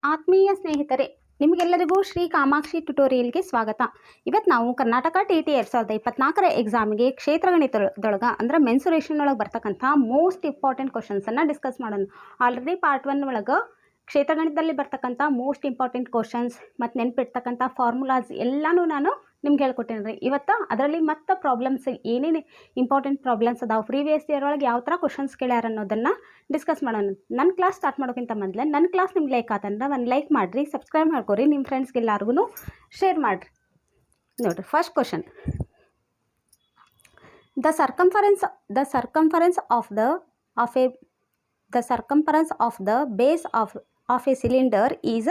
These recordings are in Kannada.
ಆತ್ಮೀಯ ಸ್ನೇಹಿತರೆ, ನಿಮಗೆಲ್ಲರಿಗೂ ಶ್ರೀ ಕಾಮಾಕ್ಷಿ ಟ್ಯುಟೋರಿಯಲ್ಗೆ ಸ್ವಾಗತ. ಇವತ್ತು ನಾವು ಕರ್ನಾಟಕ ಟಿ.ಟಿ. 2024 ಎಕ್ಸಾಮ್ಗೆ ಕ್ಷೇತ್ರಗಣಿತದೊಳಗೆ ಅಂದ್ರೆ ಮೆನ್ಸುರೇಷನ್ ಒಳಗೆ ಬರ್ತಕ್ಕಂಥ ಮೋಸ್ಟ್ ಇಂಪಾರ್ಟೆಂಟ್ ಕ್ವಶನ್ಸನ್ನು ಡಿಸ್ಕಸ್ ಮಾಡೋಣ. ಆಲ್ರೆಡಿ ಪಾರ್ಟ್ 1 ಒಳಗೆ ಕ್ಷೇತ್ರಗಣಿತದಲ್ಲಿ ಬರ್ತಕ್ಕಂಥ ಮೋಸ್ಟ್ ಇಂಪಾರ್ಟೆಂಟ್ ಕ್ವಶನ್ಸ್ ಮತ್ತು ನೆನಪಿಡ್ತಕ್ಕಂಥ ಫಾರ್ಮುಲಾಸ್ ಎಲ್ಲನೂ ನಾನು ನಿಮ್ಗೆ ಹೇಳ್ಕೊಟ್ಟೇನೆ ರೀ. ಇವತ್ತು ಅದರಲ್ಲಿ ಮತ್ತೆ ಪ್ರಾಬ್ಲಮ್ಸ್ ಏನೇನು ಇಂಪಾರ್ಟೆಂಟ್ ಪ್ರಾಬ್ಲಮ್ಸ್ ಅದಾವೆ, ಪ್ರೀವಿಯಸ್ ಇಯರ್ ಒಳಗೆ ಯಾವ ಥರ ಕ್ವಶನ್ಸ್ ಕೇಳ್ಯಾರ ಅನ್ನೋದನ್ನು ಡಿಸ್ಕಸ್ ಮಾಡೋಣ. ನನ್ನ ಕ್ಲಾಸ್ ಸ್ಟಾರ್ಟ್ ಮಾಡೋಕ್ಕಿಂತ ಮೊದಲೇ ನನ್ನ ಕ್ಲಾಸ್ ನಿಮ್ಗೆ ಲೈಕ್ ಆತಂದ್ರೆ ಒಂದು ಲೈಕ್ ಮಾಡಿರಿ, ಸಬ್ಸ್ಕ್ರೈಬ್ ಮಾಡ್ಕೊರಿ, ನಿಮ್ಮ ಫ್ರೆಂಡ್ಸ್ಗೆ ಎಲ್ಲರಿಗೂ ಶೇರ್ ಮಾಡಿರಿ. ನೋಡಿರಿ, first question, the circumference of the base of a cylinder is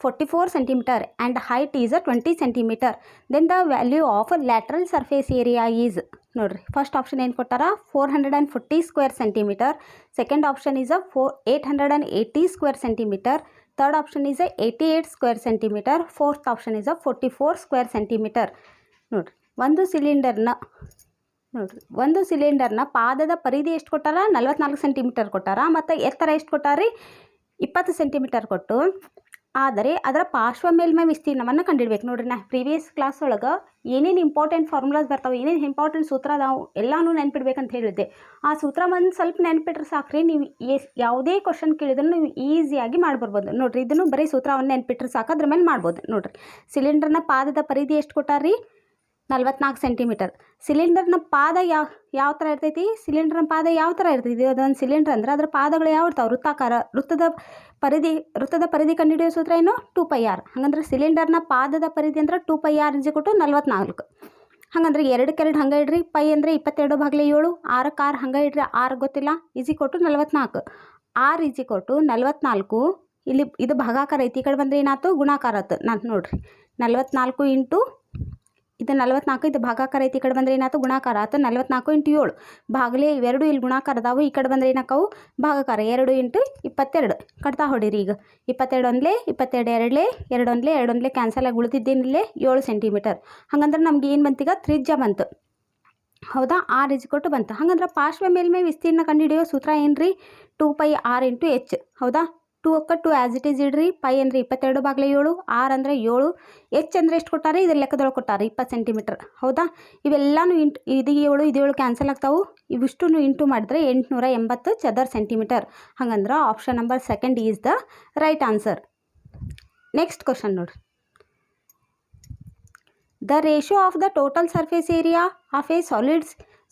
44 cm and height is 20 cm. Then the value of lateral surface area is, ನೋಡ್ರಿ, ಫಸ್ಟ್ ಆಪ್ಷನ್ ಏನು ಕೊಟ್ಟಾರ 440 square centimetre, second option is 880 square centimetre, third option is 88 square centimetre, fourth option is 44 square centimetre. ನೋಡ್ರಿ, ಒಂದು ಸಿಲಿಂಡರ್ನ ಪಾದದ ಪರಿಧಿ ಎಷ್ಟು ಕೊಟ್ಟಾರ 44 ಸೆಂಟಿಮೀಟರ್ ಕೊಟ್ಟಾರ, ಮತ್ತು ಎತ್ತರ ಎಷ್ಟು ಕೊಟ್ಟಾರಿ 20 ಸೆಂಟಿಮೀಟರ್ ಕೊಟ್ಟು, ಆದರೆ ಅದರ ಪಾರ್ಶ್ವ ಮೇಲ್ಮೈ ವಿಸ್ತೀರ್ಣವನ್ನು ಕಂಡುಹಿಡ್ಬೇಕು. ನೋಡ್ರಿ, ನಾ ಪ್ರೀವಿಯಸ್ ಕ್ಲಾಸ್ ಒಳಗೆ ಏನೇನು ಇಂಪಾರ್ಟೆಂಟ್ ಫಾರ್ಮುಲಾಸ್ ಬರ್ತಾವೆ, ಏನೇನು ಇಂಪಾರ್ಟೆಂಟ್ ಸೂತ್ರ ನಾವು ಎಲ್ಲನೂ ನೆನ್ಪಿಡ್ಬೇಕಂತ ಹೇಳಿದ್ದೆ. ಆ ಸೂತ್ರ ಒಂದು ಸ್ವಲ್ಪ ನೆನ್ಪಿಟ್ರೆ ಸಾಕ್ರಿ, ನೀವು ಯಾವುದೇ ಕ್ವಶನ್ ಕೇಳಿದ್ರು ನೀವು ಈಸಿಯಾಗಿ ಮಾಡ್ಬರ್ಬೋದು. ನೋಡ್ರಿ, ಇದನ್ನು ಬರೀ ಸೂತ್ರವನ್ನು ನೆನ್ಪಿಟ್ರೆ ಸಾಕು, ಅದ್ರ ಮೇಲೆ ಮಾಡ್ಬೋದು. ನೋಡ್ರಿ, ಸಿಲಿಂಡರ್ನ ಪಾದದ ಪರಿಧಿ ಎಷ್ಟು ಕೊಟ್ಟಾರಿ 44 ಸೆಂಟಿಮೀಟರ್. ಸಿಲಿಂಡರ್ನ ಪಾದ ಯಾವ ಥರ ಇರ್ತೈತಿ, ಸಿಲಿಂಡರ್ನ ಪಾದ ಯಾವ ಥರ ಇರ್ತೈತಿ, ಅದೊಂದು ಸಿಲಿಂಡರ್ ಅಂದ್ರೆ ಅದ್ರ ಪಾದಗಳು ಯಾವ ಇರ್ತಾವೆ, ವೃತ್ತಾಕಾರ. ವೃತ್ತದ ಪರಿಧಿ ಕಂಡುಹಿಡಿಯೋ ಸೂತ್ರ ಏನು 2πr. ಹಾಗಂದ್ರೆ ಸಿಲಿಂಡರ್ನ ಪಾದದ ಪರಿಧಿ ಅಂದ್ರೆ 2πr = 44. ಹಾಗಂದ್ರೆ 2 ಹಂಗೆ ಇಡ್ರಿ, ಪೈ ಅಂದರೆ 22/7, 6 ಹಂಗೆ ಇಡ್ರಿ, 6 ಗೊತ್ತಿಲ್ಲ, = 44. r = 44. ಇಲ್ಲಿ ಇದು ಭಾಗಾಕಾರ ಐತಿ, ಈ ಕಡೆ ಬಂದರೆ ಏನಾಯ್ತು ಗುಣಾಕಾರ ಆಯ್ತು. ನಾನು ನೋಡ್ರಿ 44 ಇಂಟು ಇದು 44, ಇದು ಭಾಗಾಕಾರ ಐತಿ, ಈ ಕಡೆ ಬಂದರೆ ಏನಾಯ್ತು ಗುಣಾಕಾರ ಆಯ್ತು. 44 × 7 ಭಾಗಲೇ ಇವೆರಡು ಇಲ್ಲಿ ಗುಣಾಕಾರ ಅದಾವು, ಈ ಕಡೆ ಬಂದರೆ ಏನಾಕವು ಭಾಗಾಕಾರ. 2 × 22 ಕಟ್ತಾ ಹೊಡೀರಿ. ಈಗ 22 1 22 2 2 ಕ್ಯಾನ್ಸಲ್ ಆಗಿ ಉಳಿದಿದ್ದೇನಿಲ್ಲೇ 7 ಸೆಂಟಿಮೀಟರ್. ಹಾಗಂದ್ರೆ ನಮ್ಗೆ ಏನು ಬಂತೀಗ ತ್ರಿಜ್ಯ ಬಂತು, ಹೌದಾ. r = ಬಂತು. ಹಾಗಂದ್ರೆ ಪಾರ್ಶ್ವ ಮೇಲ್ಮೈ ವಿಸ್ತೀರ್ಣ ಕಂಡುಹಿಡಿಯೋ ಸೂತ್ರ ಏನು ರೀ 2πr × h, ಹೌದಾ. 2 ಆ್ಯಸ್ ಇಟ್ ಈಸ್ ಇಡ್ರಿ, ಪೈ ಅಂದರೆ 22/7, r ಅಂದರೆ 7, h ಅಂದರೆ ಎಷ್ಟು ಕೊಟ್ಟಾರೆ ಇದ್ರ ಲೆಕ್ಕದೊಳಗೆ ಕೊಟ್ಟಾರೆ 20 ಸೆಂಟಿಮೀಟರ್, ಹೌದಾ. ಇವೆಲ್ಲನೂ ಇದು 7 ಕ್ಯಾನ್ಸಲ್ ಆಗ್ತಾವು, ಇವಿಷ್ಟು ಇಂಟು ಮಾಡಿದ್ರೆ 880 ಚದರ್ ಸೆಂಟಿಮೀಟರ್. ಹಾಗಂದ್ರೆ option number 2 is the right answer. Next question ನೋಡ್ರಿ, the ratio of the total surface area of a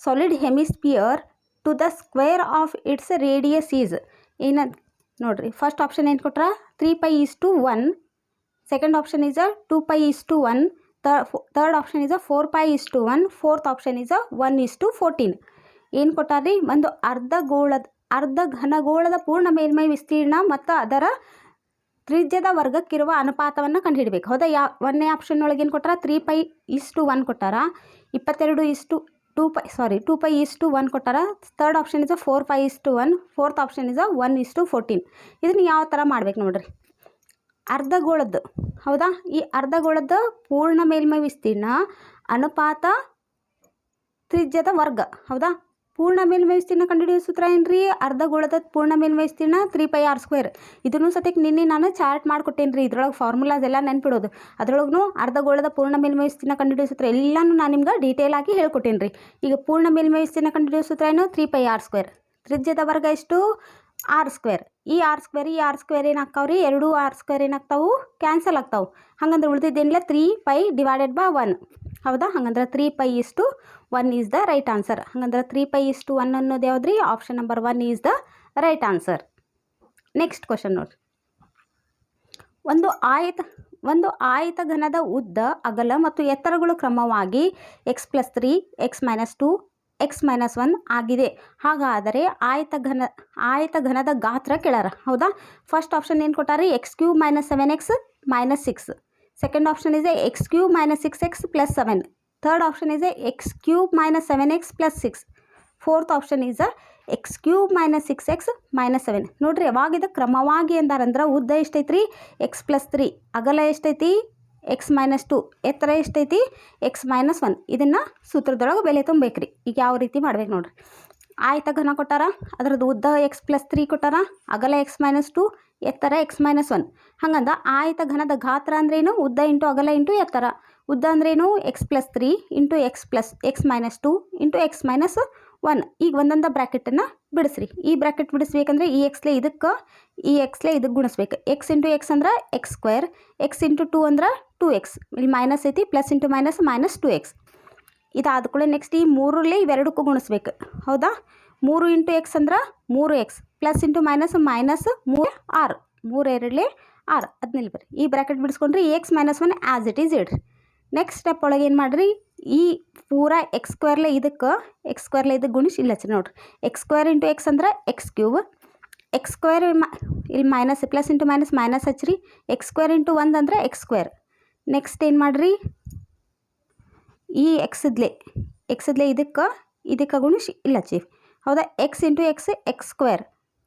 solid hemisphere to the square of its radius is ಏನಂತ ನೋಡ್ರಿ. ಫಸ್ಟ್ ಆಪ್ಷನ್ ಏನು ಕೊಟ್ರ 3π/1, second option is 2π/1, third option is 4π/1, fourth option is 1/14. ಏನು ಕೊಟ್ಟಾರ್ರಿ, ಒಂದು ಅರ್ಧ ಘನಗೋಳದ ಪೂರ್ಣ ಮೇಲ್ಮೈ ವಿಸ್ತೀರ್ಣ ಮತ್ತು ಅದರ ತ್ರಿಜ್ಯದ ವರ್ಗಕ್ಕಿರುವ ಅನುಪಾತವನ್ನು ಕಂಡುಹಿಡಬೇಕು, ಹೌದಾ. ಒಂದನೇ ಆಪ್ಷನ್ ಒಳಗೆ ಏನು ಕೊಟ್ಟಾರ 3π/1 ಕೊಟ್ಟಾರ, 2π/1 ಕೊಟ್ಟಾರ. Third option is 4π/1, fourth option is 1/14. ಇದನ್ನು ಯಾವ ಥರ ಮಾಡ್ಬೇಕು ನೋಡ್ರಿ, ಅರ್ಧಗೋಳದ್ದು, ಹೌದಾ. ಈ ಅರ್ಧಗೋಳದ ಪೂರ್ಣ ಮೇಲ್ಮೈ ವಿಸ್ತೀರ್ಣ ಅನುಪಾತ ತ್ರಿಜ್ಯದ ವರ್ಗ, ಹೌದಾ. ಪೂರ್ಣ ಮೇಲ್ಮೈ ವಿಸ್ತೀರ್ಣ ಕಂಡುಹಿಡಿಯೋ ಸೂತ್ರ ಏನ್ರಿ, ಅರ್ಧಗೋಳದ ಪೂರ್ಣ ಮೇಲ್ಮೈ ವಿಸ್ತೀರ್ಣ 3πr². ಇದನ್ನು ಸತ್ಯಕ್ಕೆ ನಿನ್ನೆ ನಾನು ಚಾರ್ಟ್ ಮಾಡಿಕೊಟ್ಟೇನೆ ರೀ, ಇದ್ರೊಳಗೆ ಫಾರ್ಮುಲಾಸ್ ಎಲ್ಲ ನೆನ್ಪಿಡೋದು. ಅದರೊಳಗೂ ಅರ್ಧಗೋಳದ ಪೂರ್ಣ ಮೇಲ್ಮೈ ವಿಸ್ತೀರ್ಣ ಕಂಡುಹಿಡಿಯೋ ಸೂತ್ರ ಎಲ್ಲನೂ ನಾನು ನಿಮ್ಗೆ ಡೀಟೇಲ್ ಆಗಿ ಹೇಳ್ಕೊಟ್ಟೇನೆ ರೀ. ಈಗ ಪೂರ್ಣ ಮೇಲ್ಮೈ ವಿಸ್ತೀರ್ಣ ಕಂಡುಹಿಡಿಯೋ ಸೂತ್ರ ಏನು 3πr², ತ್ರಿಜ್ಯದ ವರ್ಗ ಎಷ್ಟು r². ಈ r² ಏನಾಗ್ತಾವ್ರಿ, 2 r² ಏನಾಗ್ತಾವು ಕ್ಯಾನ್ಸಲ್ ಆಗ್ತಾವೆ. ಹಾಗಂದ್ರೆ ಉಳಿದಿದ್ದೇನಿಲ್ಲ 3π/1, ಹೌದಾ. ಹಾಗಂದ್ರೆ 3π/1 ಈಸ್ ದ ರೈಟ್ ಆನ್ಸರ್. ಹಾಗಂದ್ರೆ 3π/1 ಅನ್ನೋದು ಯಾವ್ದ್ರಿ, option number 1 is the right answer. Next question ನೋಡ್ರಿ, ಒಂದು ಆಯತ ಘನದ ಉದ್ದ, ಅಗಲ ಮತ್ತು ಎತ್ತರಗಳು ಕ್ರಮವಾಗಿ x+3, x-2, x-1 ಆಗಿದೆ. ಹಾಗಾದರೆ ಆಯತ ಘನದ ಗಾತ್ರ ಕೇಳಾರ, ಹೌದಾ. ಫಸ್ಟ್ ಆಪ್ಷನ್ ಏನು ಕೊಟ್ಟಾರಿ x³ - 7x - 6, ಸೆಕೆಂಡ್ ಆಪ್ಷನ್ ಇದೆ x³ - 6x + 7, ಥರ್ಡ್ ಆಪ್ಷನ್ ಇದೆ x³ - 7x + 6, fourth option is x³ - 6x - 7. ನೋಡ್ರಿ, ಯಾವಾಗ ಇದು ಕ್ರಮವಾಗಿ ಅಂದಾರಂದ್ರೆ ಉದ್ದ ಎಷ್ಟೈತ್ರಿ x+3, ಅಗಲ ಎಷ್ಟೈತಿ x-2, ಎತ್ತರ ಎಷ್ಟೈತಿ x-1. ಇದನ್ನು ಸೂತ್ರದೊಳಗೆ ಬೆಲೆ ತುಂಬಬೇಕ್ರಿ. ಈಗ ಯಾವ ರೀತಿ ಮಾಡ್ಬೇಕು ನೋಡ್ರಿ, ಆಯತ ಘನ ಕೊಟ್ಟಾರ, ಅದರದ್ದು ಉದ್ದ x+3 ಕೊಟ್ಟಾರ, ಅಗಲ x-2, ಎತ್ತರ x-1. ಹಂಗಂದ ಆಯತ ಘನದ ಗಾತ್ರ ಅಂದ್ರೇನು? ಉದ್ದ ಇಂಟು ಅಗಲ ಇಂಟು ಎತ್ತರ. ಉದ್ದ ಅಂದ್ರೇನು? x+3 into x-2 into x-1. ಈಗ ಒಂದೊಂದು ಬ್ರ್ಯಾಕೆಟನ್ನು ಬಿಡಿಸ್ರಿ. ಈ ಬ್ರ್ಯಾಕೆಟ್ ಬಿಡಿಸ್ಬೇಕಂದ್ರೆ ಈ ಎಕ್ಸ್ಲೇ ಇದಕ್ಕೆ ಗುಣಿಸ್ಬೇಕು. x ಇಂಟು x ಅಂದ್ರೆ x², x ಇಂಟು 2 ಅಂದ್ರೆ 2x. ಇಲ್ಲಿ ಮೈನಸ್ ಐತಿ, ಪ್ಲಸ್ ಇಂಟು ಮೈನಸ್ 2x. ಇದಾದ ಕೂಡ ನೆಕ್ಸ್ಟ್ ಈ 3ರಲ್ಲಿ ಇವೆರಡಕ್ಕೂ ಗುಣಿಸ್ಬೇಕು. ಹೌದಾ? 3 ಇಂಟು ಎಕ್ಸ್ ಅಂದ್ರೆ 3x, ಪ್ಲಸ್ ಇಂಟು ಮೈನಸ್ 3 6, 3 2 6. ಅದನ್ನಿಲ್ಲಿ ಬರ್ರಿ, ಈ ಬ್ರ್ಯಾಕೆಟ್ ಬಿಡಿಸ್ಕೊಂಡ್ರಿ x-1 ಆ್ಯಸ್ ಇಟ್ ಈಸ್ ಇಡ್ರಿ. ನೆಕ್ಸ್ಟ್ ಸ್ಟೆಪ್ ಒಳಗೆ ಏನು ಮಾಡಿರಿ, ಈ ಪೂರಾ x² ಇದಕ್ಕೆ ಗುಣಿಸಿ ಇಲ್ಲ ಹಚ್ಚಿರಿ ನೋಡಿರಿ. x² ಇಂಟು x ಅಂದ್ರೆ x³, x² ಇಲ್ಲಿ ಮೈನಸ್ ಪ್ಲಸ್ ಇಂಟು ಮೈನಸ್ ಹಚ್ಚಿರಿ. x² ಇಂಟು 1 ಅಂದ್ರೆ x². ನೆಕ್ಸ್ಟ್ ಏನು ಮಾಡಿರಿ, ಈ ಎಕ್ಸದ್ಲೆ ಇದಕ್ಕೆ ಗುಣಿಸಿ ಇಲ್ಲ ಹಚ್ಚಿರಿ. ಹೌದಾ? x into x²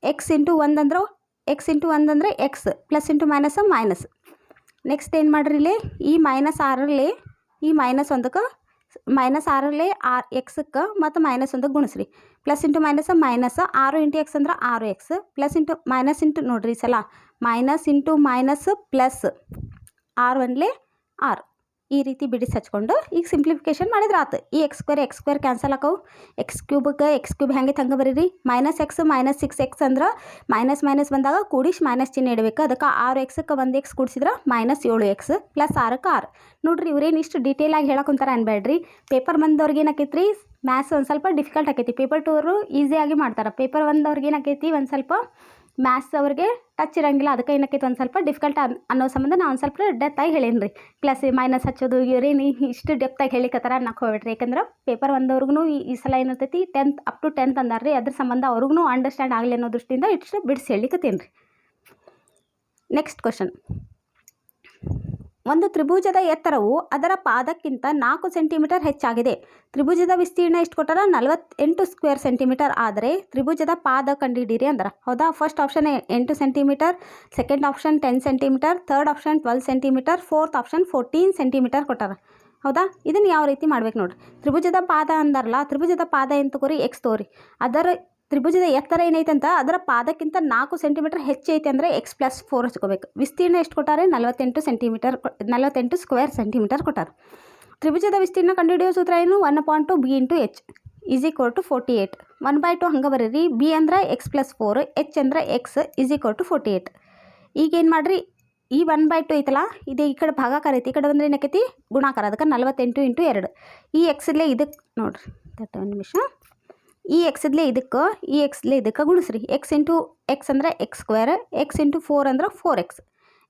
x into 1 ಅಂದ್ರೆ x, plus into minus. Next ಏನು ಮಾಡಿರಿ, ಇಲ್ಲಿ ಈ -6ರಲ್ಲಿ ಈ -1ಕ್ಕೆ -6ರಲ್ಲಿ ಎಕ್ಸಕ್ಕೆ ಮತ್ತು -1ಕ್ಕೆ ಗುಣಿಸ್ರಿ. Plus into minus 6 into x ಅಂದ್ರೆ 6x, plus into minus into ನೋಡಿರಿ ಸಲ ಮೈನಸ್ ಇಂಟು ಮೈನಸ್ ಪ್ಲಸ್ 6 6. ಈ ರೀತಿ ಬಿಡಿಸಿ ಹಚ್ಕೊಂಡು ಈಗ ಸಿಂಪ್ಲಿಫಿಕೇಶನ್ ಮಾಡಿದ್ರೆ ಆತು. ಈ x² ಕ್ಯಾನ್ಸಲ್ ಆಕವು. x³ ಹೆಂಗೆ ಹಂಗೆ ಬರೀರಿ. -6x ಅಂದ್ರೆ ಮೈನಸ್ ಬಂದಾಗ ಕೂಡಿಸಿ ಮೈನಸ್ ಚಿಹ್ನೆ ಇಡಬೇಕು. ಅದಕ್ಕೆ 6xಕ್ಕೆ 1x ಕೂಡಿಸಿದ್ರೆ -7x ಪ್ಲಸ್ 6ಕ್ಕೆ 6. ನೋಡಿರಿ, ಇವ್ರೇನು ಇಷ್ಟು ಡೀಟೇಲಾಗಿ ಹೇಳಕೊಂತಾರೆ ಅನ್ಬೇಡ್ರಿ. ಪೇಪರ್ 1ದವ್ರಿಗೆ ಏನಾಕೈತಿ ರೀ, ಮ್ಯಾಥ್ಸ್ ಒಂದು ಸ್ವಲ್ಪ ಡಿಫಿಕಲ್ಟ್ ಆಕೈತಿ. ಪೇಪರ್ 2 ಅವರು ಈಸಿಯಾಗಿ ಮಾಡ್ತಾರೆ. ಪೇಪರ್ 1ದವ್ರಿಗೆ ಏನಾಕೈತಿ, ಒಂದು ಸ್ವಲ್ಪ ಮ್ಯಾಥ್ಸ್ ಅವ್ರಿಗೆ ಟಚ್ ಇರೋಂಗಿಲ್ಲ. ಅದಕ್ಕೆ ಏನಕ್ಕೈತೆ ಒಂದು ಸ್ವಲ್ಪ ಡಿಫಿಕಲ್ಟ್ ಅನ್ನೋ ಸಂಬಂಧ ನಾನು ಒಂದು ಸ್ವಲ್ಪ ಡೆಪ್ತಾಗಿ ಹೇಳೇನಿ ರೀ. ಪ್ಲಸ್ ಮೈನಸ್ ಹಚ್ಚೋದು ಇವರೇನು ಇಷ್ಟು ಡೆಪ್ತಾಗಿ ಹೇಳಿಕತ್ತಾರ ಅನ್ನಕ್ಕೆ ಹೋಗ್ಬೇಡ್ರಿ. ಯಾಕಂದ್ರೆ ಪೇಪರ್ 1ದವ್ರಿಗೂ ಈ ಸಲ ಏನಿರ್ತೈತಿ 10th ಅಪ್ ಟು 10th ಅಂದಾರ ರೀ. ಅದ್ರ ಸಂಬಂಧ ಅವ್ರಿಗೂ ಅಂಡರ್ಸ್ಟ್ಯಾಂಡ್ ಆಗಲಿ ಅನ್ನೋ ದೃಷ್ಟಿಯಿಂದ ಇಷ್ಟು ಬಿಡಿಸಿ ಹೇಳಿಕತ್ತೇನೆ ರೀ. ನೆಕ್ಸ್ಟ್ ಕ್ವಶನ್, ಒಂದು ತ್ರಿಭುಜದ ಎತ್ತರವು ಅದರ ಪಾದಕ್ಕಿಂತ 4 ಸೆಂಟಿಮೀಟರ್ ಹೆಚ್ಚಾಗಿದೆ. ತ್ರಿಭುಜದ ವಿಸ್ತೀರ್ಣ ಎಷ್ಟು ಕೊಟ್ಟಾರ? 48 ಸ್ಕ್ವೇರ್ ಸೆಂಟಿಮೀಟರ್. ಆದರೆ ತ್ರಿಭುಜದ ಪಾದ ಕಂಡುಹಿಡೀರಿ ಅಂದಾರ. ಹೌದಾ? First option 8 centimetre, second option 10 centimetre, third option 12 centimetre, fourth option 14 centimetre ಕೊಟ್ಟಾರ. ಹೌದಾ? ಇದನ್ನು ಯಾವ ರೀತಿ ಮಾಡ್ಬೇಕು ನೋಡಿರಿ. ತ್ರಿಭುಜದ ಪಾದ ಅಂದಾರಲ್ಲ, ತ್ರಿಭುಜದ ಪಾದ ಏನು ತಗೋರಿ? x ತಗೋರಿ. ಅದರ ತ್ರಿಭುಜದ ಎತ್ತರ ಏನೈತಂತ ಅದರ ಪಾದಕ್ಕಿಂತ 4 ಸೆಂಟಿಮೀಟರ್ ಹೆಚ್ಚೈತೆ ಅಂದರೆ x+4 ಹಚ್ಕೋಬೇಕು. ವಿಸ್ತೀರ್ಣ ಎಷ್ಟು ಕೊಟ್ಟಾರೆ? 48 ಸ್ಕ್ವೇರ್ ಸೆಂಟಿಮೀಟರ್ ಕೊಟ್ಟಾರೆ. ತ್ರಿಭುಜದ ವಿಸ್ತೀರ್ಣ ಕಂಡುಹಿಡಿಯೋ ಸೂತ್ರ ಏನು? 1/2 b into h is equal to 48. 1/2 ಹಂಗೆ ಬರೀರಿ. b ಅಂದ್ರೆ x+4, h ಅಂದ್ರೆ x ಈಸ್ ಈಕ್ವಲ್ ಟು 48. ಈಗೇನು ಮಾಡಿರಿ, ಈ 1/2 ಐತಲ್ಲ, ಇದು ಈ ಕಡೆ ಭಾಗಾಕಾರ ಐತಿ, ಈ ಕಡೆ ಬಂದರೆ ಏನಕ್ಕೈತಿ? ಗುಣಾಕಾರ. ಅದಕ್ಕೆ 48 ಇಂಟು 2. ಈ ಎಕ್ಸಲ್ಲೇ ಇದಕ್ಕೆ ನೋಡಿರಿ, ಒಂದು ನಿಮಿಷ. ಈ ಎಕ್ಸದ್ಲೇ ಇದಕ್ಕೆ ಗುಣಿಸ್ರಿ. x ಇಂಟು x ಅಂದರೆ x², x ಇಂಟು 4 ಅಂದ್ರೆ 4x.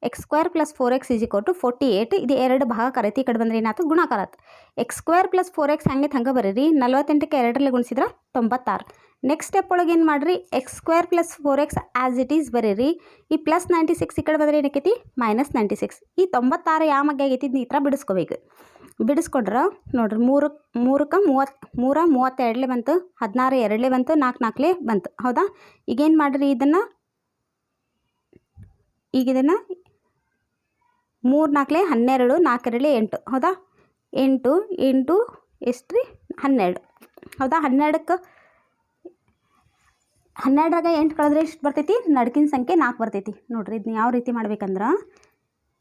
x² plus 4x is equal to 48. ಇದು 2 ಭಾಗಾಕಾರ ಐತಿ, ಈ ಕಡೆ ಬಂದರೆ ಏನಾಯ್ತು? ಗುಣಾಕಾರ ಆಯ್ತು. x² ಪ್ಲಸ್ 4x ಹಂಗೆ ಬರೀರಿ. 48ಕ್ಕೆ 2ರಲ್ಲಿ ಗುಣಿಸಿದ್ರೆ 96. ನೆಕ್ಸ್ಟ್ ಸ್ಟೆಪ್ ಒಳಗೆ ಏನು ಮಾಡಿರಿ, x² plus 4x as it is ಬರೀರಿ. ಈ ಪ್ಲಸ್ 96 ಈ ಕಡೆ ಬಂದರೆ ಏನಕ್ಕೈತಿ? -96. ಈ 96 ಯಾವ ಮಗ್ಗೆ ಆಗೈತಿ? ಈ ಥರ ಬಿಡಿಸ್ಕೋಬೇಕು. ಬಿಡಿಸ್ಕೊಂಡ್ರೆ ನೋಡಿರಿ, 3ಕ್ಕೆ 32 ಬಂತು, 16 2 ಬಂತು, 4 4 ಬಂತು. ಹೌದಾ? ಈಗೇನು ಮಾಡಿರಿ, ಇದನ್ನು 3 4 12, 4 2 8. ಹೌದಾ? 8 8 ಎಷ್ಟು ರೀ? 12. ಹೌದಾ? 12ಕ್ಕೆ 12ರಾಗ 8 ಕಳೆದ್ರೆ ಎಷ್ಟು ಬರ್ತೈತಿ? ನಡ್ಕಿನ ಸಂಖ್ಯೆ 4 ಬರ್ತೈತಿ. ನೋಡಿರಿ, ಇದನ್ನ ಯಾವ ರೀತಿ ಮಾಡ್ಬೇಕಂದ್ರೆ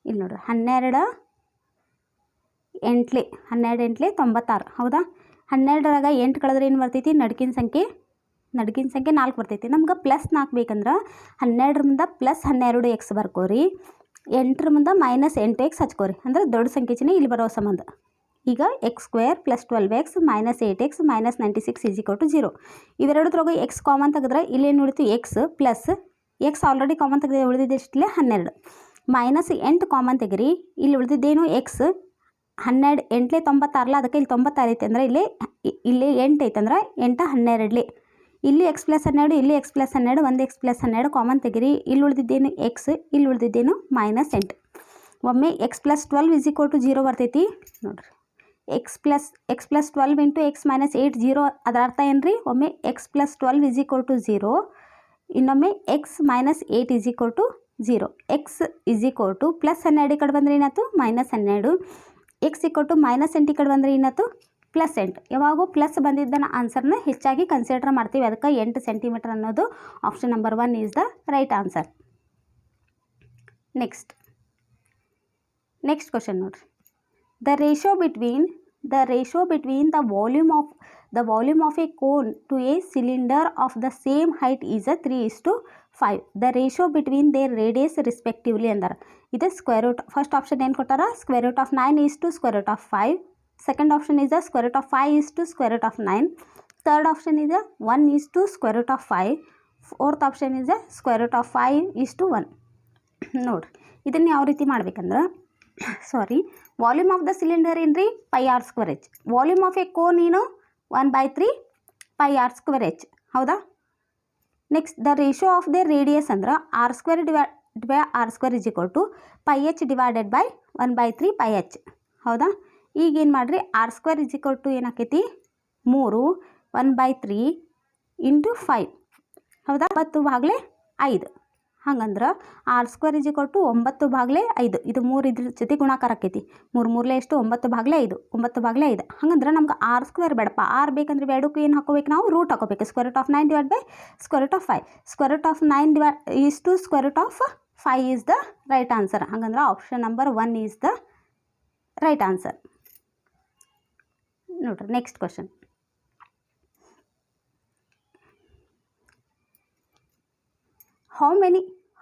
ಇಲ್ಲಿ ನೋಡಿರಿ, 12 8 96. ಹೌದಾ? 12ರಾಗ 8 ಕಳೆದ್ರೆ ಏನು ಬರ್ತೈತಿ? ನಡ್ಕಿನ ಸಂಖ್ಯೆ 4 ಬರ್ತೈತಿ. ನಮ್ಗೆ ಪ್ಲಸ್ 4 ಬೇಕಂದ್ರೆ 12 ಮುಂದೆ ಪ್ಲಸ್ 12x ಬರ್ಕೋರಿ, 8 ಮುಂದೆ -8x ಹಚ್ಕೋರಿ. ಅಂದ್ರೆ ದೊಡ್ಡ ಸಂಖ್ಯೆ ಚಿಹ್ನೆ ಇಲ್ಲಿ ಬರೋ ಸಂಬಂಧ. ಈಗ x² plus 12x minus 8x minus 96 is equal to 0. ಇವೆರಡದ್ರೊಳಗೆ x ಕಾಮನ್ ತೆಗೆದ್ರೆ ಇಲ್ಲೇನು ಉಳಿತು? x plus x already common ತೆಗೆದ್ರೆ ಉಳಿದಿದ್ದು ಎಷ್ಟಲೇ? 12. -8 ಕಾಮನ್ ತೆಗಿರಿ. ಇಲ್ಲಿ ಉಳಿದಿದ್ದೇನು? x. 12 8 96 ಅದಕ್ಕೆ ಇಲ್ಲಿ 96 ಐತೆ ಅಂದ್ರೆ ಇಲ್ಲಿ 8 ಐತಂದ್ರೆ 8 12. ಇಲ್ಲಿ x+12, ಇಲ್ಲಿ x+12, ಒಂದು x+12 ಕಾಮನ್ ತೆಗಿರಿ. ಇಲ್ಲಿ ಉಳಿದಿದ್ದೇನು? x, ಇಲ್ಲಿ ಉಳಿದಿದ್ದೇನು? -8. ಒಮ್ಮೆ x+12 ಈಸ್ ಈಕ್ವಲ್ ಟು 0 ಬರ್ತೈತಿ. ನೋಡಿರಿ, x+12 ಇಂಟು x ಮೈನಸ್ 8 0. ಅದರ ಅರ್ಥ ಏನು ರೀ? ಒಮ್ಮೆ x+12 ಈಸ್ ಈಕ್ವಲ್ ಟು 0, ಇನ್ನೊಮ್ಮೆ x minus 8 is equal to 0. x is equal to plus 12 ಈ ಕಡೆ ಬಂದರೆ ಏನಾಯ್ತು? -12. x ಈಕ್ವಲ್ ಟು -8 ಈ ಕಡೆ ಬಂದರೆ ಏನಾಯ್ತು? +8. ಯಾವಾಗೂ ಪ್ಲಸ್ ಬಂದಿದ್ದನ್ನು ಆನ್ಸರ್ನ ಹೆಚ್ಚಾಗಿ ಕನ್ಸಿಡರ್ ಮಾಡ್ತೀವಿ, ಅದಕ್ಕೆ 8 ಸೆಂಟಿಮೀಟರ್ ಅನ್ನೋದು option number 1 is the right answer. Next question ನೋಡ್ರಿ. The ratio between the volume of a cone to a cylinder of the same height is a 3:5. The ratio between their radius respectively ಅಂದಾರ. ಇದು ಸ್ಕ್ವೇರ್ ರೂಟ್. ಫಸ್ಟ್ ಆಪ್ಷನ್ ಏನು ಕೊಟ್ಟಾರ, square root of 9 is to square root of 5. Second option is a square root of 5 is to square root of 9. Third option is a 1 is to square root of 5. Fourth option is a square root of 5 is to 1. ನೋಡ್ರಿ ಇದನ್ನು ಯಾವ ರೀತಿ ಮಾಡ್ಬೇಕಂದ್ರೆ, ವಾಲ್ಯೂಮ್ ಆಫ್ ದ ಸಿಲಿಂಡರ್ ಏನ್ರಿ πr²h. Volume of A cone ಏನು 1/3 πr²h. ಹೌದಾ. Next the ratio of the radius ಅಂದ್ರೆ r² / r² πh divided by 1/3 πh. ಹೌದಾ. ಈಗೇನು ಮಾಡಿರಿ, r² ಏನಾಕೈತಿ 3 1/3 × 5. ಹೌದಾ. 9/5. ಹಂಗಂದ್ರೆ r² 9/5. ಇದು 3 ಇದ್ರ ಜೊತೆ ಗುಣಾಕಾರ ಆಕೈತಿ. 3 ಎಷ್ಟು 9/5. 9/5. ಹಂಗಂದ್ರೆ ನಮ್ಗೆ r² ಬೇಡಪ್ಪ. ಆರ್ ಬೇಕಂದ್ರೆ ಬೇಡಕ್ಕೂ ಏನು ಹಾಕೋಬೇಕು, ನಾವು ರೂಟ್ ಹಾಕೋಬೇಕು. Square root of 9 divide by square root of 5. Square root of 9 is to square root of 5 is the right answer. ಹಂಗಂದ್ರೆ option number 1 is the right answer. ನೋಡ್ರಿ next question.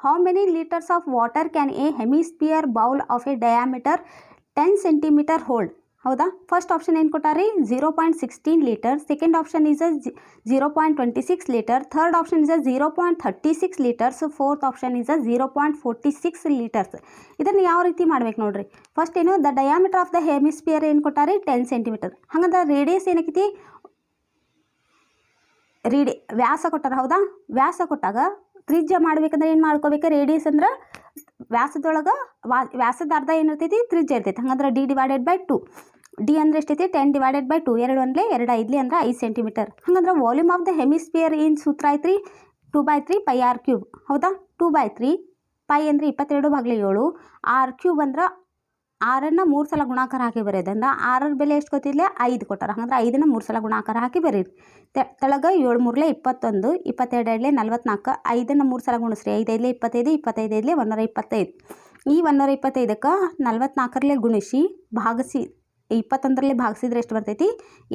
How many liters of water can a hemisphere bowl of a diameter 10 cm hold? ಹೌದಾ. ಫಸ್ಟ್ ಆಪ್ಷನ್ ಏನು ಕೊಟ್ಟಾರಿ, 0.16 litre. Second option is 0.26 litre. Third option is 0.36 litres. Fourth option is 0.46 litres. ಇದನ್ನು ಯಾವ ರೀತಿ ಮಾಡ್ಬೇಕು ನೋಡ್ರಿ. ಫಸ್ಟ್ ಏನು, the diameter of the hemisphere ಏನು ಕೊಟ್ಟಾರಿ 10 ಸೆಂಟಿಮೀಟರ್. ಹಂಗಂದ್ರೆ ರೇಡಿಯಸ್ ಏನಕ್ಕೈತಿ, ವ್ಯಾಸ ಕೊಟ್ಟಾರ. ಹೌದಾ. ವ್ಯಾಸ ಕೊಟ್ಟಾಗ ತ್ರಿಜ್ಯ ಮಾಡ್ಬೇಕಂದ್ರೆ ಏನು ಮಾಡ್ಕೋಬೇಕು, ರೇಡಿಯಸ್ ಅಂದ್ರೆ ವ್ಯಾಸದೊಳಗೆ ವ್ಯಾಸದ ಅರ್ಧ ಏನಿರ್ತೈತಿ, ತ್ರಿಜ್ಯ ಇರ್ತೈತಿ. ಹಂಗಂದ್ರೆ d ಡಿವೈಡೆಡ್ ಬೈ 2. ಡಿ ಅಂದ್ರೆ ಎಷ್ಟೈತಿ 10 ಡಿವೈಡೆಡ್ ಬೈ 2. 2 1 2 5 ಅಂದ್ರೆ 5 ಸೆಂಟಿಮೀಟರ್. ಹಂಗಂದ್ರೆ ವಾಲ್ಯೂಮ್ ಆಫ್ ದ ಹೆಮಿಸ್ಪಿಯರ್ ಏನು ಸೂತ್ರ ಐತ್ರಿ, 2/3 πr³. ಹೌದಾ. 2/3 π ಅಂದರೆ 22/7. r³ ಅಂದ್ರೆ 6 3 ಸಲ ಗುಣಾಕಾರ ಹಾಕಿ ಬರೆಯೋದಂದ್ರೆ 6 ಬೆಲೆ ಎಷ್ಟು ಗೊತ್ತಿಲ್ಲ, 5 ಕೊಟ್ಟಾರ. ಹಂಗಂದ್ರೆ 5 3 ಸಲ ಗುಣಾಕಾರ ಹಾಕಿ ಬರೀರಿ. ತೆಳಗೆ 7 3 21, 22 44. 5 3 ಸಲ ಗುಣಿಸ್ರಿ. 5 5 25, 25 125. ಈ 125ಕ್ಕೆ 44 ಗುಣಿಸಿ ಭಾಗಿಸಿ 21 ಭಾಗಿಸಿದ್ರೆ ಎಷ್ಟು ಬರ್ತೈತಿ,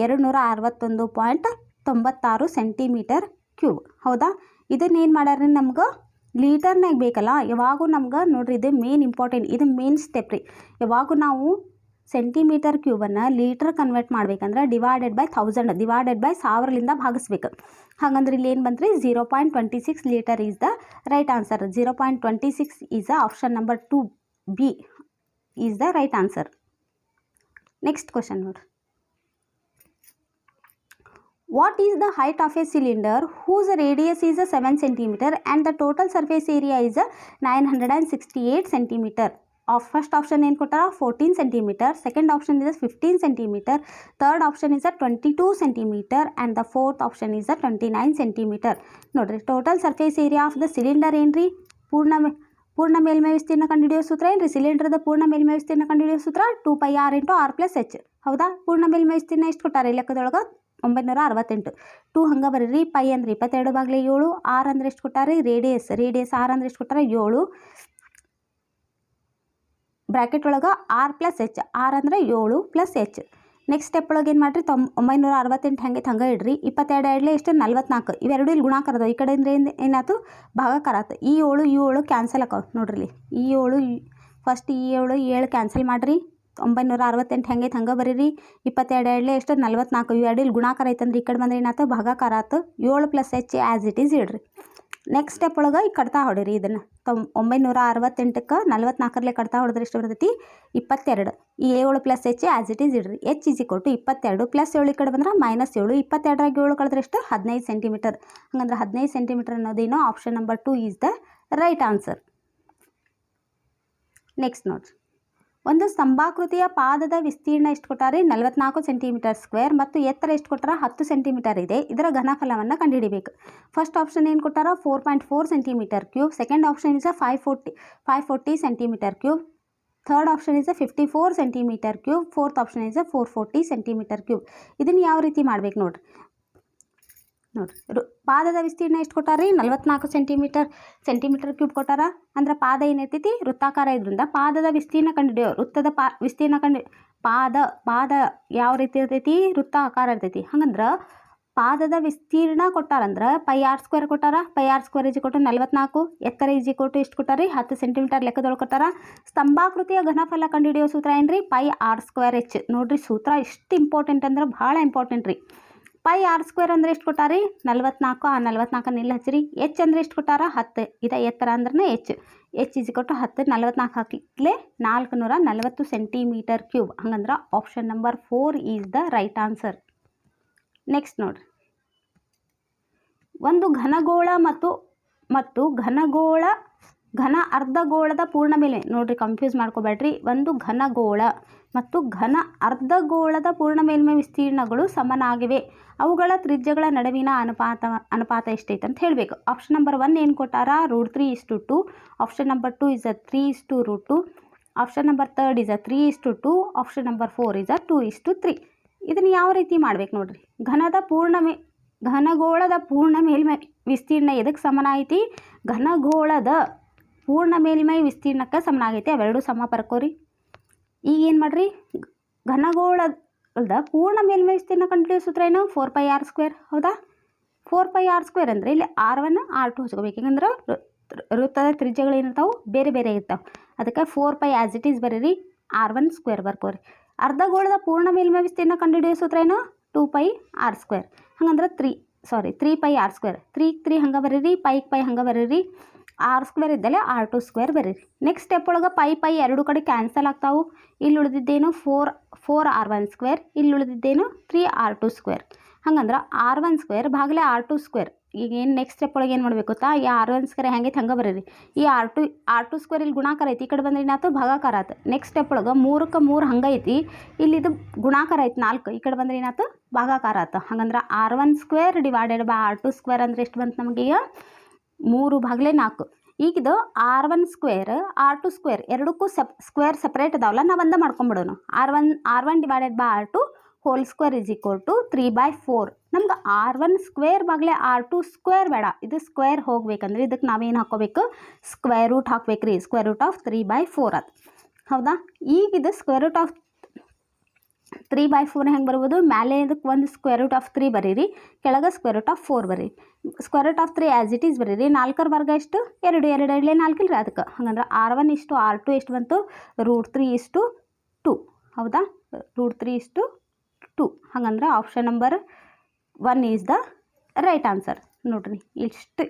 261.96 ಸೆಂಟಿಮೀಟರ್ ಕ್ಯೂಬ್. ಹೌದಾ. ಇದನ್ನೇನು ಮಾಡ್ಯಾರ, ನಮ್ಗೆ ಲೀಟರ್ನಾಗ ಬೇಕಲ್ಲ. ಯಾವಾಗೂ ನಮ್ಗೆ ನೋಡ್ರಿ, ಇದು ಮೇನ್ ಇಂಪಾರ್ಟೆಂಟ್, ಇದು ಮೇನ್ ಸ್ಟೆಪ್ ರೀ. ಯಾವಾಗೂ ನಾವು ಸೆಂಟಿಮೀಟರ್ ಕ್ಯೂಬನ್ನು ಲೀಟರ್ ಕನ್ವರ್ಟ್ ಮಾಡ್ಬೇಕಂದ್ರೆ ಡಿವೈಡೆಡ್ ಬೈ 1000 ಡಿವೈಡೆಡ್ ಬೈ 1000ಲಿಂದ ಭಾಗಿಸ್ಬೇಕು. ಹಾಗಂದ್ರೆ ಇಲ್ಲಿ ಏನು ಬಂದ್ರಿ, 0.26 litre is the right answer. 0.26 is the option number 2B is the right answer. Next question ನೋಡ್ರಿ. What is the height of a cylinder whose radius is 7 cm and the total surface area is 968 cm? First option ಏನು ಕೊಟ್ಟಾರ, 14 cm. Second option is 15 cm. Third option is 22 cm and the fourth option is 29 cm. ನೋಡ್ರಿ, total surface area of the cylinder ಏನ್ರಿ, ಪೂರ್ಣ ಮೇಲ್ಮೈ ವಿಸ್ತೀರ್ಣ ಕಂಡುಹಿಡಿಯೋ ಸೂತ್ರ ಏನ್ರಿ, ಸಿಲಿಂಡರ್ದ ಪೂರ್ಣ ಮೇಲ್ಮೈ ವಿಸ್ತೀರ್ಣ ಕಂಡುಹಿಡಿಯೋ ಸೂತ್ರ 2πr × r+h. ಹೌದಾ. ಪೂರ್ಣ ಮೇಲ್ಮೈ ವಿಸ್ತೀರ್ಣ ಎಷ್ಟು ಕೊಟ್ಟಾರೆ ಲೆಕ್ಕದೊಳಗೆ, 968. 2 ಹಂಗೆ ಬರೀರಿ. π ಅಂದ್ರೆ 22/7. r ಅಂದ್ರೆ ಎಷ್ಟು ಕೊಟ್ಟಾರೆ, ರೇಡಿಯಸ್ r ಅಂದ್ರೆ ಎಷ್ಟು ಕೊಟ್ಟಾರೆ 7. ಬ್ರ್ಯಾಕೆಟ್ ಒಳಗೆ r+h. r ಅಂದರೆ 7 + h. ನೆಕ್ಸ್ಟ್ ಸ್ಟೆಪ್ ಒಳಗೆ ಏನು ಮಾಡಿರಿ, 968 ಹಂಗೆ ಇಡ್ರಿ. 22 ಎಷ್ಟು 44. ಇವೆರಡು ಇಲ್ಲಿ ಗುಣಾಕಾರದ, ಈ ಕಡೆಯಿಂದ ಏನಾಯ್ತು ಭಾಗಾಕಾರ ಆಯ್ತು. ಈ 7 ಕ್ಯಾನ್ಸಲ್ ಆಕಾವ ನೋಡ್ರಿ. ಈ 7 7 ಕ್ಯಾನ್ಸಲ್ ಮಾಡಿರಿ. 968 ಹಂಗೆ ಬರೀರಿ. 22 ಎಷ್ಟು 44. ಇವೆರಡು ಇಲ್ಲಿ ಗುಣಾಕಾರ ಐತಂದ್ರೆ ಈ ಕಡೆ ಬಂದ್ರೆ ಏನಾಯ್ತು ಭಾಗಾಕಾರ ಆಯ್ತು. 7 + h ಆ್ಯಸ್ ಇಟ್ ಈಸ್ ಇಡ್ರಿ. ನೆಕ್ಸ್ಟ್ ಸ್ಟೆಪ್ ಒಳಗೆ ಈಗ ಕಡ್ತಾ ಹೊಡಿರಿ. ಇದನ್ನು 968ಕ್ಕೆ 44 ಕಡ್ತಾ ಹೊಡೆದ್ರೆ ಎಷ್ಟು ಬರ್ತೈತಿ, 22. ಈ 7 + h ಆ್ಯಸ್ ಇಟ್ ಈಸ್ ಇಡ್ರಿ. h = 22 + 7 ಈ ಕಡೆ ಬಂದ್ರೆ -7. 22 7 ಕಳೆದ್ರೆ ಎಷ್ಟು 15 ಸೆಂಟಿಮೀಟರ್. ಹಂಗಂದ್ರೆ 15 ಸೆಂಟಿಮೀಟರ್ ಅನ್ನೋದೇನೋ option number 2 is the right answer. Next ನೋಡ್ರಿ. ಒಂದು ಸ್ತಂಭಾಕೃತಿಯ ಪಾದದ ವಿಸ್ತೀರ್ಣ ಎಷ್ಟು ಕೊಟ್ಟಾರೆ, 44 ಸೆಂಟಿಮೀಟರ್ ಸ್ಕ್ವೇರ್ ಮತ್ತು ಎತ್ತರ ಎಷ್ಟು ಕೊಟ್ಟಾರ, 10 ಸೆಂಟಿಮೀಟರ್ ಇದೆ. ಇದರ ಘನಫಲವನ್ನು ಕಂಡುಹಿಡಿಬೇಕು. ಫಸ್ಟ್ ಆಪ್ಷನ್ ಏನು ಕೊಟ್ಟಾರ, 4.4 centimetre cube. Second option is 540 centimetre cube. Third option is 54 centimetre cube, fourth option is 440 centimetre cube. ಇದನ್ನು ಯಾವ ರೀತಿ ಮಾಡ್ಬೇಕು ನೋಡ್ರಿ. ಪಾದದ ವಿಸ್ತೀರ್ಣ ಎಷ್ಟು ಕೊಟ್ಟಾರಿ? 44 ಸೆಂಟಿಮೀಟರ್ ಕ್ಯೂಬ್ ಕೊಟ್ಟಾರ. ಅಂದ್ರೆ ಪಾದ ಏನೈತಿ? ವೃತ್ತಾಕಾರ ಇದ್ರಿಂದ ಪಾದದ ವಿಸ್ತೀರ್ಣ ಕಂಡುಹಿಡಿಯೋ. ವೃತ್ತದ ವಿಸ್ತೀರ್ಣ ಪಾದ ಯಾವ ರೀತಿ ಇರ್ತೈತಿ? ವೃತ್ತಾಕಾರ ಇರ್ತೈತಿ. ಹಂಗಂದ್ರೆ ಪಾದದ ವಿಸ್ತೀರ್ಣ ಕೊಟ್ಟಾರಂದ್ರೆ ಪೈ ಆರ್ ಸ್ಕ್ವೇರ್ ಕೊಟ್ಟಾರ. ಪೈ ಆರ್ ಸ್ಕ್ವೇರ್ ಈಜಿ ಕೊಟ್ಟು 44. ಎತ್ತರ ಈಜಿ ಕೊಟ್ಟು ಎಷ್ಟು ಕೊಟ್ಟಾರಿ? 10 ಸೆಂಟಿಮೀಟರ್ ಲೆಕ್ಕದೊಳಗೆ ಕೊಟ್ಟಾರ. ಸ್ತಂಭಾಕೃತಿಯ ಘನಫಲ ಕಂಡುಹಿಡಿಯೋ ಸೂತ್ರ ಏನ್ರಿ? Pi r square h. ನೋಡ್ರಿ ಸೂತ್ರ ಎಷ್ಟು ಇಂಪಾರ್ಟೆಂಟ್ ಅಂದ್ರೆ ಭಾಳ ಇಂಪಾರ್ಟೆಂಟ್ ರೀ. ಪೈ ಆರ್ ಸ್ಕ್ವೇರ್ ಅಂದರೆ ಎಷ್ಟು ಕೊಟ್ಟಾರಿ? 44. ಆ 44 ಇಲ್ಲಿ ಹಚ್ಚಿರಿ. ಎಚ್ ಅಂದರೆ ಎಷ್ಟು ಕೊಟ್ಟಾರ? 10. ಇದು ಎತ್ತರ ಅಂದ್ರೆ ಎಚ್ ಈಜಿ ಕೊಟ್ಟು 10 44 ಹಾಕಿಕ್ಲೆ 440 ಸೆಂಟಿಮೀಟರ್ ಕ್ಯೂಬ್. ಹಂಗಂದ್ರೆ option number 4 is the right answer. Next ನೋಡ್ರಿ, ಒಂದು ಘನಗೋಳ ಮತ್ತು ಘನ ಅರ್ಧಗೋಳದ ಪೂರ್ಣ ಮೇಲ್ಮೈ. ನೋಡ್ರಿ ಕನ್ಫ್ಯೂಸ್ ಮಾಡ್ಕೋಬೇಡ್ರಿ. ಒಂದು ಘನಗೋಳ ಮತ್ತು ಘನ ಅರ್ಧಗೋಳದ ಪೂರ್ಣ ಮೇಲ್ಮೈ ವಿಸ್ತೀರ್ಣಗಳು ಸಮನಾಗಿವೆ. ಅವುಗಳ ತ್ರಿಜ್ಯಗಳ ನಡುವಿನ ಅನುಪಾತ ಎಷ್ಟೈತೆ ಅಂತ ಹೇಳಬೇಕು. ಆಪ್ಷನ್ ನಂಬರ್ 1 ಏನು ಕೊಟ್ಟಾರ? √3:2. Option number 2 is 3:√2. Option number 3 is 3:2. Option number 4 is 2:3. ಇದನ್ನು ಯಾವ ರೀತಿ ಮಾಡ್ಬೇಕು ನೋಡ್ರಿ. ಘನಗೋಳದ ಪೂರ್ಣ ಮೇಲ್ಮೈ ವಿಸ್ತೀರ್ಣ ಎದಕ್ಕೆ ಸಮನ ಐತಿ? ಘನಗೋಳದ ಪೂರ್ಣ ಮೇಲ್ಮೈ ವಿಸ್ತೀರ್ಣಕ್ಕೆ ಸಮನಾಗೈತಿ. ಅವೆರಡು ಸಮ ಬರ್ಕೋರಿ. ಈಗ ಏನು ಮಾಡ್ರಿ? ಘನಗೋಳದ ಪೂರ್ಣ ಮೇಲ್ಮೈ ವಿಸ್ತೀರ್ಣ ಕಂಡುಹಿಡಿಯೋ ಸೂತ್ರ ಏನು? 4πr². ಹೌದಾ? 4πr² ಅಂದರೆ ಇಲ್ಲಿ R1 R2 ಹಚ್ಕೋಬೇಕು. ಯಾಕಂದ್ರೆ ವೃತ್ತದ ತ್ರಿಜ್ಯಗಳು ಏನಿರ್ತಾವೆ? ಬೇರೆ ಬೇರೆ ಇರ್ತಾವೆ. ಅದಕ್ಕೆ 4π ಆ್ಯಸ್ ಇಟ್ ಈಸ್ ಬರೀರಿ. R1² ಬರ್ಕೋರಿ. ಅರ್ಧಗೋಳದ ಪೂರ್ಣ ಮೇಲ್ಮೈ ವಿಸ್ತೀರ್ಣ ಕಂಡುಹಿಡಿಯೋ ಸೂತ್ರ ಏನು? 2πr². ಹಂಗಂದ್ರೆ 3πr². 3 ಹಂಗೆ ಬರೀರಿ. ಪೈ ಹಂಗೆ ಬರೀರಿ. R² ಇದ್ದಲ್ಲಿ R2² ಬರೀರಿ. ನೆಕ್ಸ್ಟ್ ಸ್ಟೆಪ್ ಒಳಗೆ ಪೈ ಎರಡು ಕಡೆ ಕ್ಯಾನ್ಸಲ್ ಆಗ್ತಾವೆ. ಇಲ್ಲಿ ಉಳಿದಿದ್ದೇನು? 4r1². ಇಲ್ಲಿ ಉಳಿದಿದ್ದೇನು? 3r2². ಹಂಗಂದ್ರೆ R1² ಭಾಗಲೆ R2². ಈಗ ಏನು ನೆಕ್ಸ್ಟ್ ಸ್ಟೆಪ್ ಒಳಗೆ ಏನು ಮಾಡಬೇಕು ಗೊತ್ತಾ? ಈ R1² ಹೆಂಗೈತೆ ಹಂಗೆ ಬರೀರಿ. ಈ R2² ಇಲ್ಲಿ ಗುಣಾಕಾರ ಐತಿ. ಈ ಕಡೆ ಬಂದ್ರೆ ಏನಾಯ್ತು? ಭಾಗಾಕಾರ ಆಯ್ತು. ನೆಕ್ಸ್ಟ್ ಸ್ಟೆಪ್ ಒಳಗೆ 3ಕ್ಕೆ 3 ಹಂಗೆ ಐತಿ. ಇಲ್ಲಿ ಇದು ಗುಣಾಕಾರ ಐತಿ 4. ಈ ಕಡೆ ಬಂದ್ರೆ ಏನಾಯ್ತು? ಭಾಗಾಕಾರ ಆಯ್ತು. ಹಂಗಂದ್ರೆ R1² ಡಿವೈಡೆಡ್ ಬೈ R2² ಅಂದ್ರೆ ಎಷ್ಟು ಬಂತು ನಮಗೆ? 3/4. ಈಗಿದು R1² R2² ಎರಡಕ್ಕೂ ಸ್ಕ್ವೇರ್ ಸಪ್ರೇಟ್ ಅದಾವಲ್ಲ, ನಾವು ಒಂದೇ ಮಾಡ್ಕೊಂಬಿಡೋಣ. R1 divided by R2 whole is equal to 3/4. ನಮ್ಗೆ R1² ಬಾಗಲೇ R2² ಬೇಡ. ಇದು ಸ್ಕ್ವೇರ್ ಹೋಗ್ಬೇಕಂದ್ರೆ ಇದಕ್ಕೆ ನಾವೇನು ಹಾಕೋಬೇಕು? ಸ್ಕ್ವೇರ್ ರೂಟ್ ಹಾಕ್ಬೇಕ್ರಿ. ಸ್ಕ್ವೇರ್ ರೂಟ್ ಆಫ್ 3/4 ಅದು. ಹೌದಾ? ಈಗ ಇದು ಸ್ಕ್ವೇರ್ ರೂಟ್ ಆಫ್ 3/4 ಹೆಂಗೆ ಬರ್ಬೋದು? ಮೇಲೆ ಇದಕ್ಕೆ ಒಂದು ಸ್ಕ್ವೇರ್ ರೂಟ್ ಆಫ್ 3 ಬರೀರಿ. ಕೆಳಗೆ ಸ್ಕ್ವೇರ್ ರೂಟ್ ಆಫ್ 4 ಬರೀರಿ. Square root of 3 as it is ಬರೀರಿ. 4ರ ವರ್ಗ ಎಷ್ಟು? 2 4 ಇಲ್ರಿ. ಅದಕ್ಕೆ ಹಂಗಂದ್ರೆ R1:R2 ಎಷ್ಟು ಬಂತು? √3:2. ಹೌದಾ? √3:2. ಹಂಗಂದ್ರೆ option number 1 is the right answer. ನೋಡ್ರಿ ಇಷ್ಟು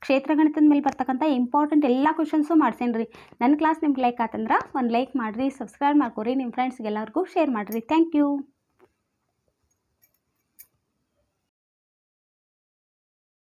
ಕ್ಷೇತ್ರಗಣಿತದ ಮೇಲೆ ಬರ್ತಕ್ಕಂಥ ಇಂಪಾರ್ಟೆಂಟ್ ಎಲ್ಲ ಕ್ವಶನ್ಸು ಮಾಡ್ಸೇನಿ ರೀ. ನನ್ನ ಕ್ಲಾಸ್ ನಿಮ್ಗೆ ಲೈಕ್ ಆತಂದ್ರೆ ಒಂದು ಲೈಕ್ ಮಾಡಿರಿ, ಸಬ್ಸ್ಕ್ರೈಬ್ ಮಾಡ್ಕೊರಿ, ನಿಮ್ಮ ಫ್ರೆಂಡ್ಸ್ಗೆಲ್ಲರಿಗೂ ಶೇರ್ ಮಾಡಿರಿ. Thank you.